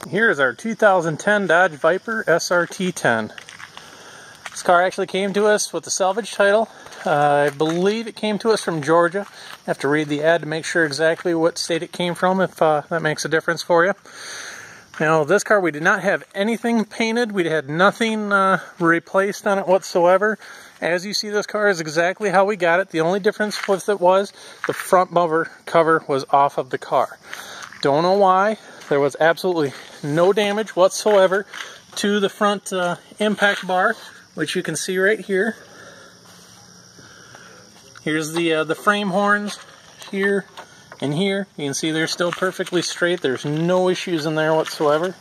Here is our 2010 Dodge Viper SRT10. This car actually came to us with the salvage title. I believe it came to us from Georgia. I have to read the ad to make sure exactly what state it came from, if that makes a difference for you. Now, this car, we did not have anything painted. We had nothing replaced on it whatsoever. As you see, this car is exactly how we got it. The only difference with it was the front bumper cover was off of the car. Don't know why. There was absolutely no damage whatsoever to the front impact bar, which you can see right here. Here's the frame horns here and here. You can see they're still perfectly straight. There's no issues in there whatsoever.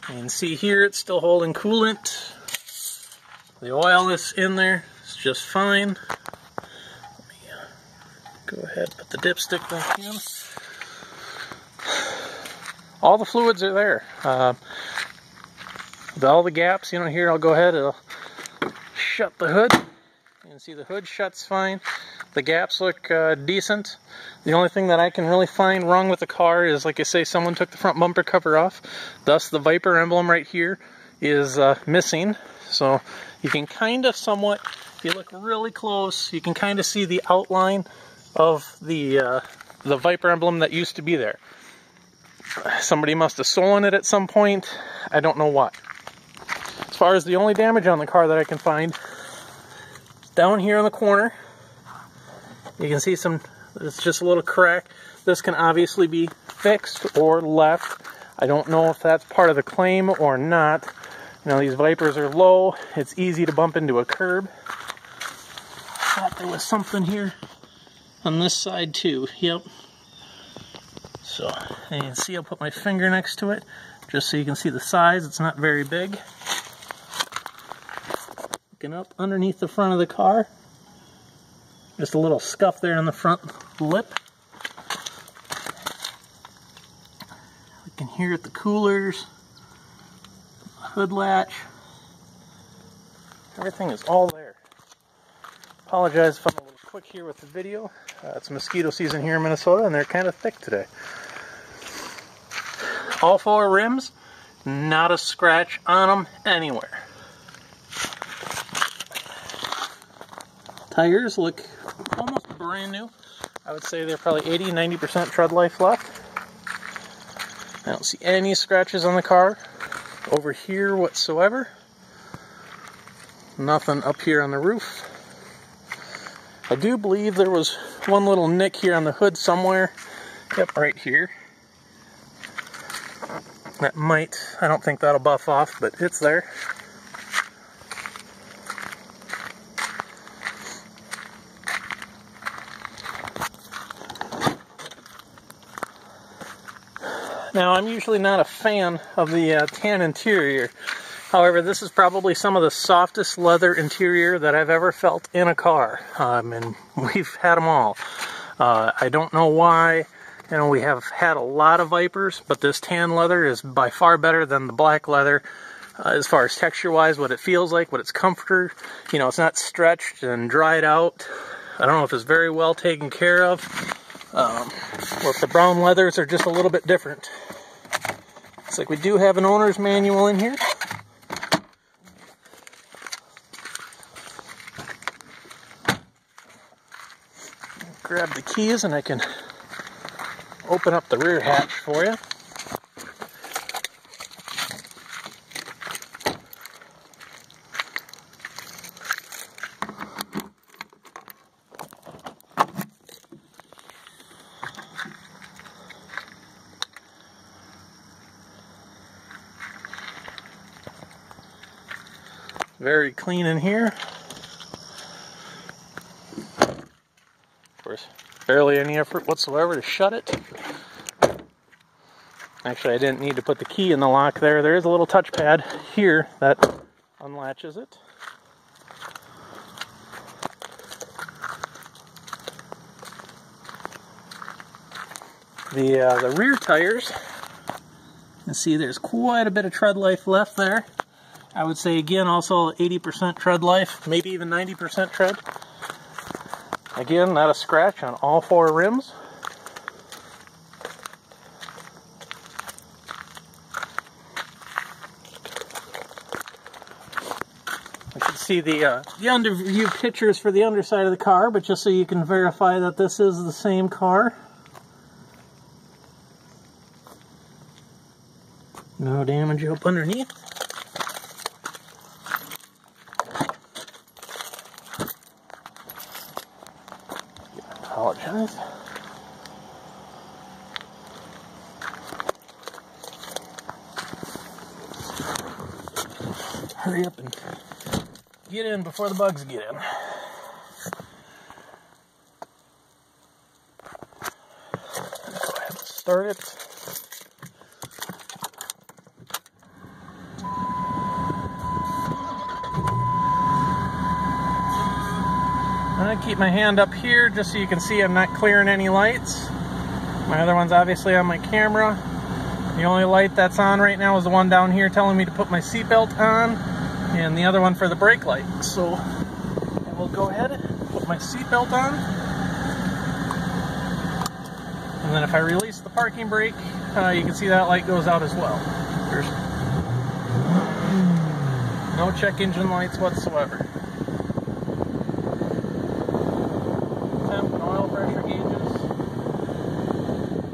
You can see here it's still holding coolant. The oil is in there. It's just fine. Let me go ahead and put the dipstick back in. All the fluids are there. With all the gaps, you know, here I'll go ahead and I'll shut the hood. You can see the hood shuts fine. The gaps look decent. The only thing that I can really find wrong with the car is, like I say, someone took the front bumper cover off. Thus, the Viper emblem right here is missing. So you can kind of somewhat, if you look really close, you can kind of see the outline of the Viper emblem that used to be there. Somebody must have stolen it at some point. I don't know what. As far as the only damage on the car that I can find, down here in the corner, you can see it's just a little crack. This can obviously be fixed or left. I don't know if that's part of the claim or not. You know, these Vipers are low. It's easy to bump into a curb. Thought there was something here on this side too. Yep. So, and you can see I'll put my finger next to it just so you can see the size. It's not very big. Looking up underneath the front of the car. Just a little scuff there in the front lip. We can hear it, the coolers, the hood latch. Everything is all there. Apologize if I'm a little quick here with the video. It's mosquito season here in Minnesota and they're kind of thick today. All four rims, not a scratch on them anywhere. Tires look almost brand new. I would say they're probably 80-90% tread life left. I don't see any scratches on the car over here whatsoever. Nothing up here on the roof. I do believe there was one little nick here on the hood somewhere. Yep, right here. That might, I don't think that'll buff off, but it's there. Now, I'm usually not a fan of the tan interior. However, this is probably some of the softest leather interior that I've ever felt in a car. And we've had them all. I don't know why. You know, we have had a lot of Vipers, but this tan leather is by far better than the black leather. As far as texture-wise, what it feels like, what its comfort. You know, it's not stretched and dried out. I don't know if it's very well taken care of. Well, the brown leathers are just a little bit different. Looks like we do have an owner's manual in here. Grab the keys and I can open up the rear hatch for you. Very clean in here. Of course, barely any effort whatsoever to shut it. Actually, I didn't need to put the key in the lock there. There is a little touchpad here that unlatches it. The rear tires, you can see there's quite a bit of tread life left there. I would say again also 80% tread life, maybe even 90% tread. Again, not a scratch on all 4 rims. You can see the underview pictures for the underside of the car, but just so you can verify that this is the same car. No damage up underneath. Apologize. Hurry up and get in before the bugs get in. Go ahead and start it. I'm going to keep my hand up here just so you can see I'm not clearing any lights. My other one's obviously on my camera. The only light that's on right now is the one down here telling me to put my seatbelt on, and the other one for the brake light. So we'll go ahead and put my seatbelt on. And then if I release the parking brake, you can see that light goes out as well. There's no check engine lights whatsoever.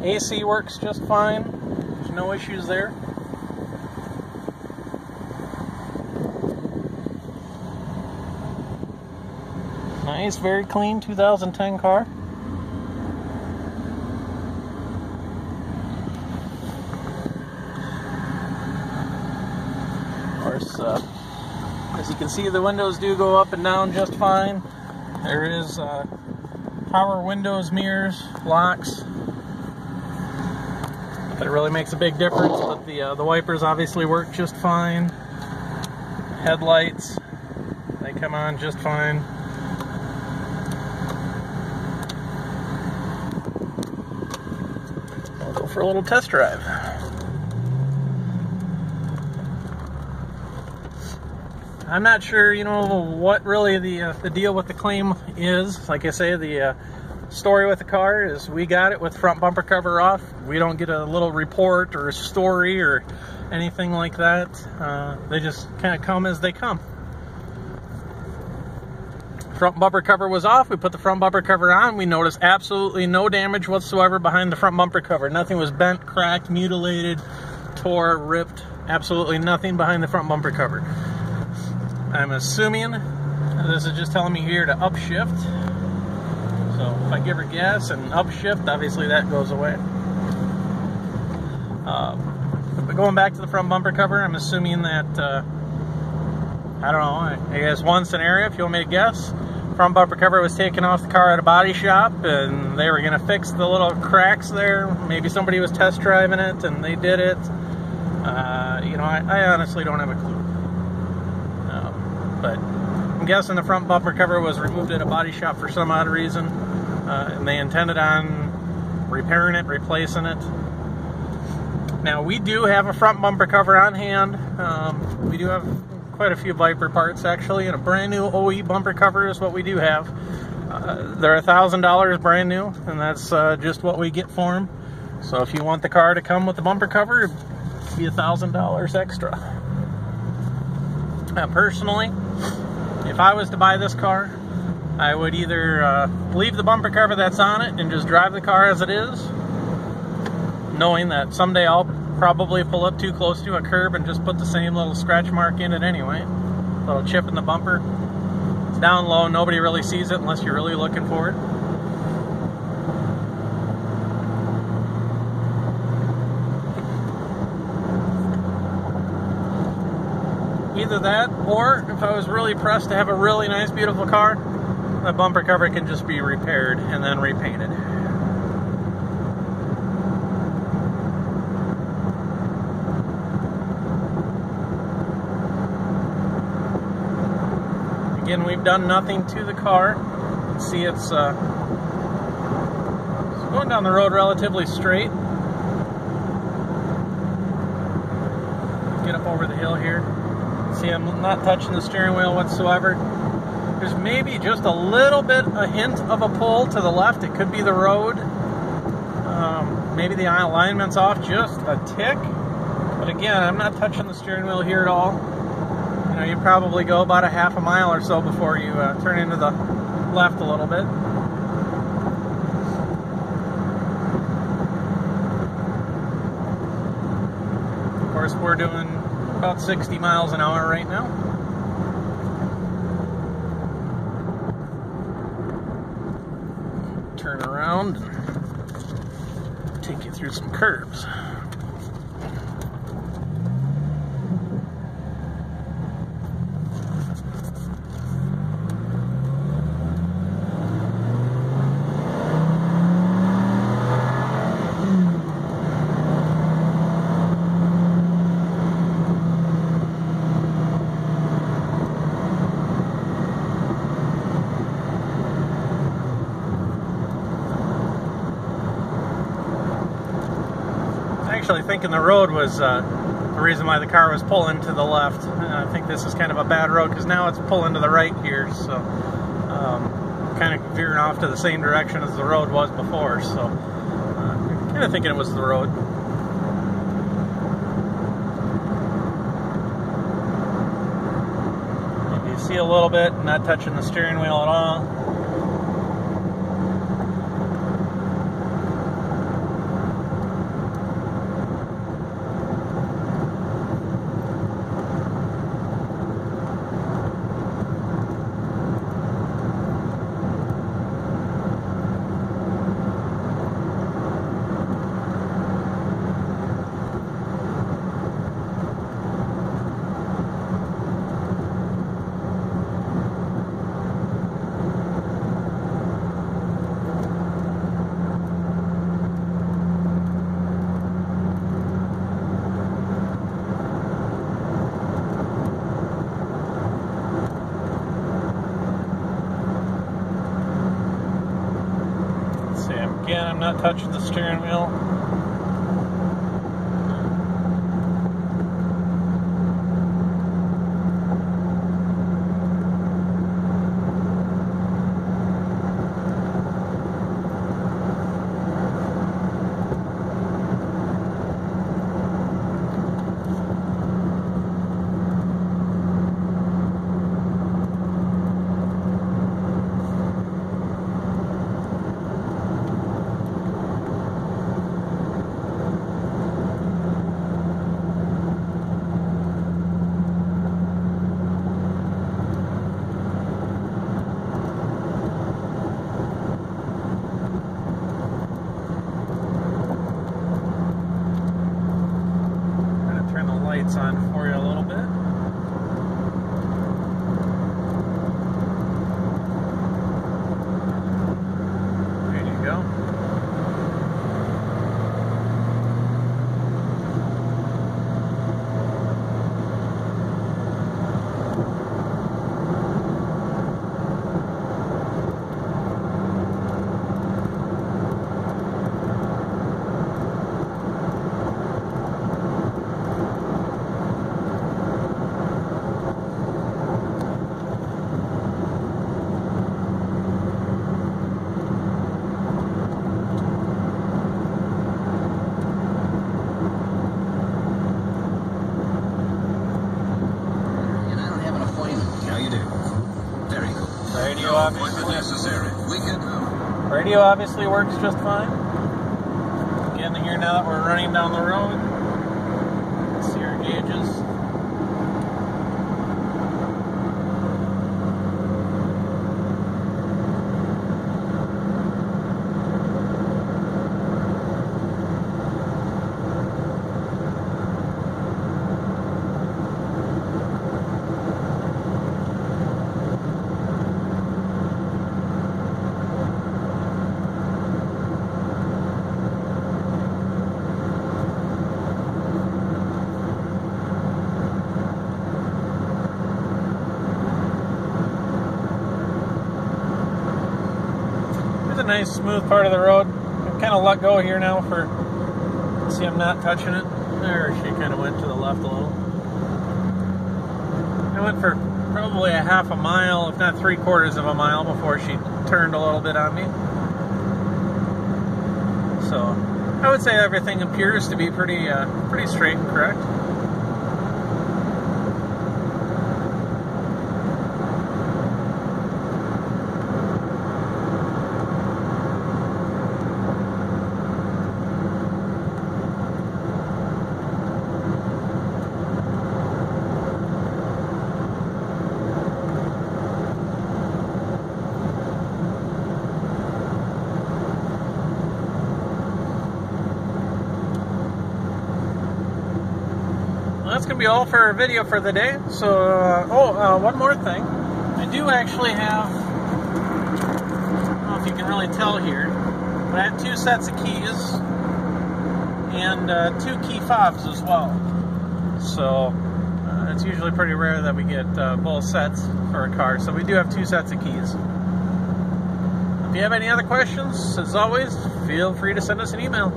AC works just fine. There's no issues there. Nice, very clean 2010 car. Of course, as you can see, the windows do go up and down just fine. There is power windows, mirrors, locks. But it really makes a big difference. But the wipers obviously work just fine. Headlights, they come on just fine. I'll go for a little test drive. I'm not sure, you know, what really the deal with the claim is. Like I say, the story with the car is we got it with front bumper cover off. We don't get a little report or a story or anything like that. They just kind of come as they come. Front bumper cover was off. We put the front bumper cover on. We noticed absolutely no damage whatsoever behind the front bumper cover. Nothing was bent, cracked, mutilated, tore, ripped. Absolutely nothing behind the front bumper cover. I'm assuming this is just telling me here to upshift. So if I give her gas and upshift, obviously that goes away. But going back to the front bumper cover, I'm assuming that, I don't know, I guess one scenario, if you want me to guess, front bumper cover was taken off the car at a body shop and they were going to fix the little cracks there. Maybe somebody was test driving it and they did it. You know, I honestly don't have a clue. But I'm guessing the front bumper cover was removed at a body shop for some odd reason. And they intended on repairing it, replacing it. Now we do have a front bumper cover on hand. We do have quite a few Viper parts actually, and a brand new OE bumper cover is what we do have. They're $1,000 brand new, and that's just what we get for them. So if you want the car to come with the bumper cover, it'd be $1,000 extra. Personally, if I was to buy this car, I would either leave the bumper cover that's on it and just drive the car as it is, knowing that someday I'll probably pull up too close to a curb and just put the same little scratch mark in it anyway. Little chip in the bumper. It's down low, nobody really sees it unless you're really looking for it. Either that, or if I was really pressed to have a really nice, beautiful car, the bumper cover can just be repaired and then repainted. Again, we've done nothing to the car. See, it's going down the road relatively straight. Get up over the hill here. See, I'm not touching the steering wheel whatsoever. There's maybe just a little bit, a hint of a pull to the left. It could be the road. Maybe the alignment's off just a tick. But again, I'm not touching the steering wheel here at all. You know, you probably go about a half a mile or so before you turn into the left a little bit. Of course, we're doing about 60 miles an hour right now. Turn around and take you through some curves. Actually thinking the road was the reason why the car was pulling to the left. I think this is kind of a bad road because now it's pulling to the right here, so kind of veering off to the same direction as the road was before, so kind of thinking it was the road. You see a little bit, not touching the steering wheel at all. Again, I'm not touching the steering wheel. On for you a little bit. There you go. Radio obviously works just fine. Again, here now that we're running down the road, let's see our gauges. Nice smooth part of the road. I've kind of let go here now for, see, I'm not touching it. There, she kind of went to the left a little. I went for probably a half a mile, if not 3/4 of a mile, before she turned a little bit on me. So I would say everything appears to be pretty straight and correct. That's going to be all for our video for the day. So, one more thing. I do actually have, I don't know if you can really tell here, but I have 2 sets of keys and 2 key fobs as well. So, it's usually pretty rare that we get both sets for a car. So we do have 2 sets of keys. If you have any other questions, as always, feel free to send us an email.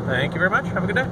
Thank you very much. Have a good day.